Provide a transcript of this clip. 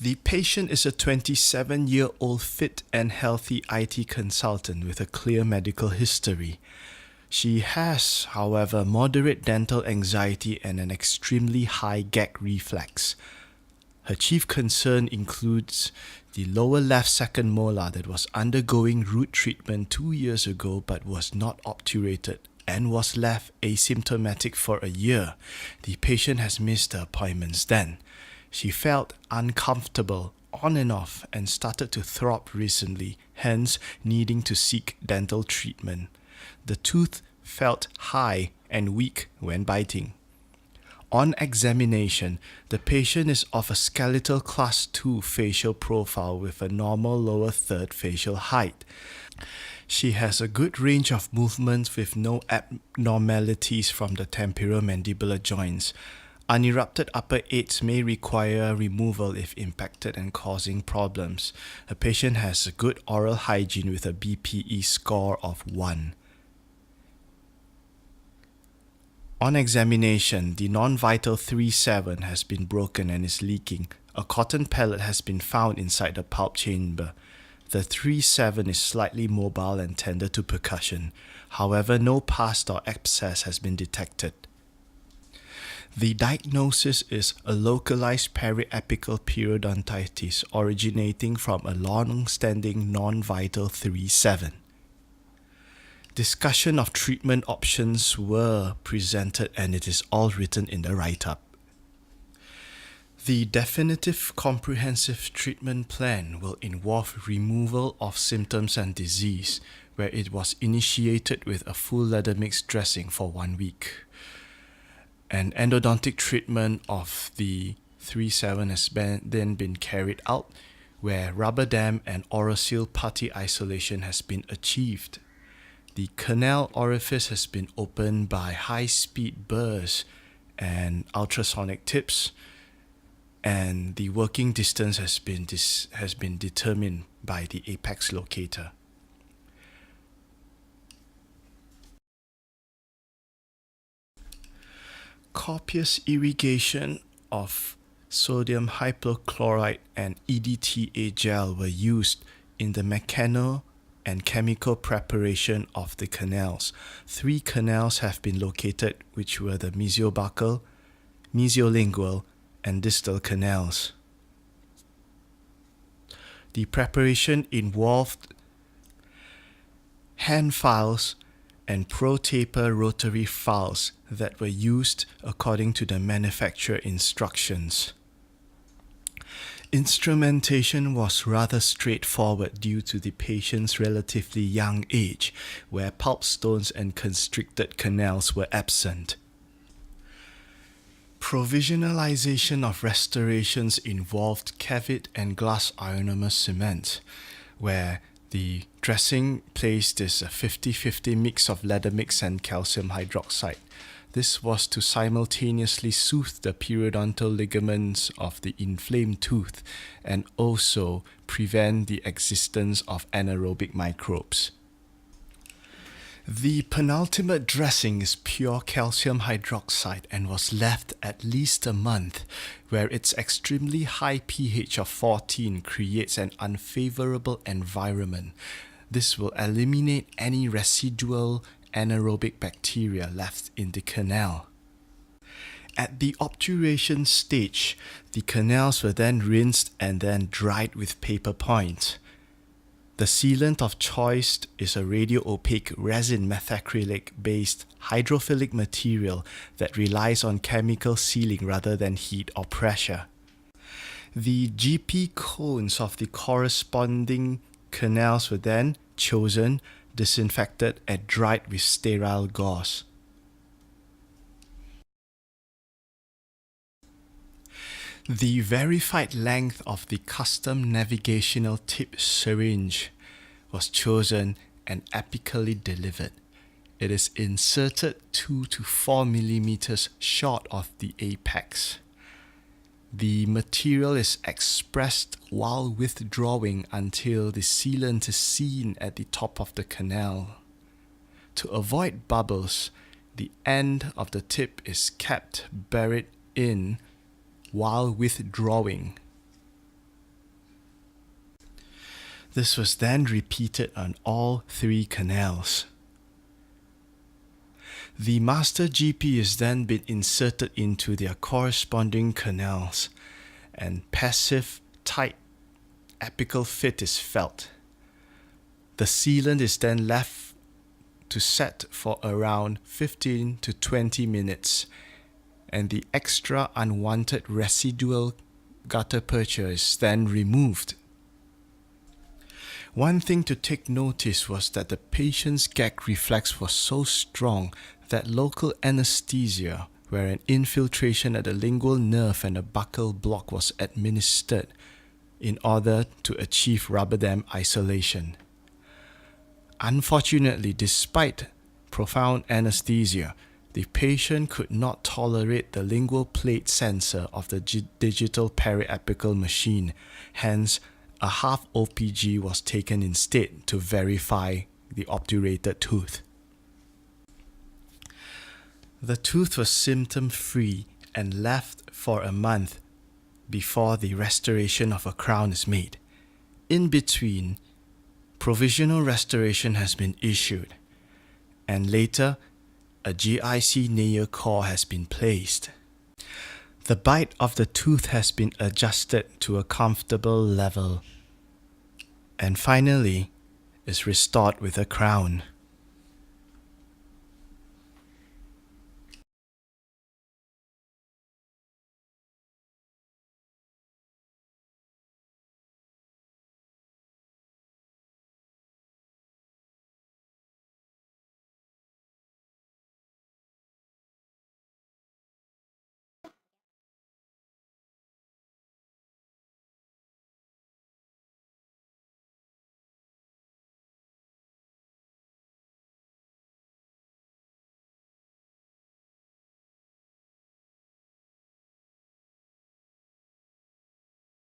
The patient is a 27-year-old fit and healthy IT consultant with a clear medical history. She has, however, moderate dental anxiety and an extremely high gag reflex. Her chief concern includes the lower left second molar that was undergoing root treatment 2 years ago but was not obturated and was left asymptomatic for a year. The patient has missed the appointments then. She felt uncomfortable on and off and started to throb recently, hence needing to seek dental treatment. The tooth felt high and weak when biting. On examination, the patient is of a skeletal class 2 facial profile with a normal lower third facial height. She has a good range of movements with no abnormalities from the temporomandibular joints. Unerupted upper eights may require removal if impacted and causing problems. The patient has a good oral hygiene with a BPE score of 1. On examination, the non-vital 3-7 has been broken and is leaking. A cotton pellet has been found inside the pulp chamber. The 3-7 is slightly mobile and tender to percussion. However, no pus or abscess has been detected. The diagnosis is a localized periapical periodontitis originating from a long-standing non-vital 3-7. Discussion of treatment options were presented and it is all written in the write-up. The definitive comprehensive treatment plan will involve removal of symptoms and disease, where it was initiated with a full leather mix dressing for 1 week. An endodontic treatment of the 3-7 has then been carried out, where rubber dam and orosil putty isolation has been achieved. The canal orifice has been opened by high-speed burrs and ultrasonic tips, and the working distance has been determined by the apex locator. Copious irrigation of sodium hypochlorite and EDTA gel were used in the mechano and chemical preparation of the canals. 3 canals have been located, which were the mesiobuccal, mesiolingual, and distal canals. The preparation involved hand files and pro-taper rotary files that were used according to the manufacturer instructions. Instrumentation was rather straightforward due to the patient's relatively young age, where pulp stones and constricted canals were absent. Provisionalization of restorations involved Cavit and glass ionomer cement, where the dressing placed is a 50-50 mix of leather mix and calcium hydroxide. This was to simultaneously soothe the periodontal ligaments of the inflamed tooth and also prevent the existence of anaerobic microbes. The penultimate dressing is pure calcium hydroxide and was left at least a month, where its extremely high pH of 14 creates an unfavorable environment. This will eliminate any residual anaerobic bacteria left in the canal. At the obturation stage, the canals were then rinsed and then dried with paper point. The sealant of choice is a radio-opaque resin methacrylic-based hydrophilic material that relies on chemical sealing rather than heat or pressure. The GP cones of the corresponding canals were then chosen, disinfected, and dried with sterile gauze. The verified length of the custom navigational tip syringe was chosen and apically delivered. It is inserted 2 to 4 millimeters short of the apex. The material is expressed while withdrawing until the sealant is seen at the top of the canal. To avoid bubbles, the end of the tip is kept buried in while withdrawing. This was then repeated on all 3 canals. The master GP is then been inserted into their corresponding canals, and passive, tight apical fit is felt. The sealant is then left to set for around 15 to 20 minutes, and the extra unwanted residual gutta percha is then removed. One thing to take notice was that the patient's gag reflex was so strong that local anesthesia, where an infiltration at the lingual nerve and a buccal block was administered in order to achieve rubber dam isolation. Unfortunately, despite profound anesthesia, the patient could not tolerate the lingual plate sensor of the digital periapical machine. Hence, a half OPG was taken instead to verify the obturated tooth. The tooth was symptom-free and left for a month before the restoration of a crown is made. In between, provisional restoration has been issued, and later, a GIC Neyer core has been placed. The bite of the tooth has been adjusted to a comfortable level, and finally is restored with a crown.